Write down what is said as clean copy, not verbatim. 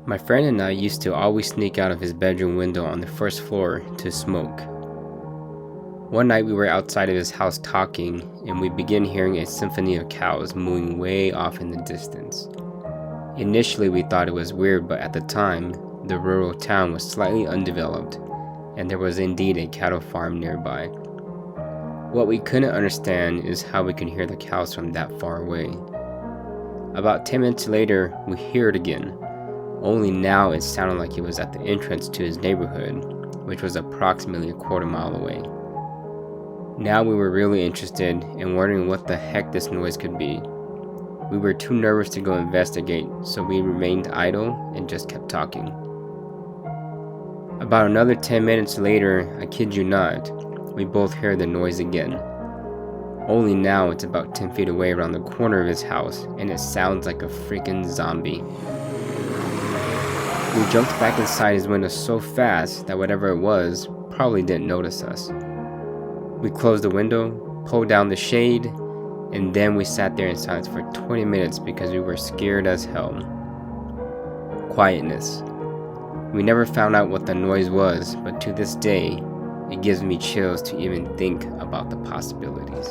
My friend and I used to always sneak out of his bedroom window on the first floor to smoke. One night we were outside of his house talking, and we began hearing a symphony of cows mooing way off in the distance. Initially we thought it was weird, but at the time, the rural town was slightly undeveloped, and there was indeed a cattle farm nearby. What we couldn't understand is how we could hear the cows from that far away. About 10 minutes later, we hear it again. Only now it sounded like it was at the entrance to his neighborhood, which was approximately a quarter mile away. Now we were really interested and wondering what the heck this noise could be. We were too nervous to go investigate, so we remained idle and just kept talking. About another 10 minutes later, I kid you not, we both hear the noise again. Only now it's about 10 feet away around the corner of his house, and it sounds like a freaking zombie. We jumped back inside his window so fast that whatever it was probably didn't notice us. We closed the window, pulled down the shade, and then we sat there in silence for 20 minutes because we were scared as hell. Quietness. We never found out what the noise was, but to this day, it gives me chills to even think about the possibilities.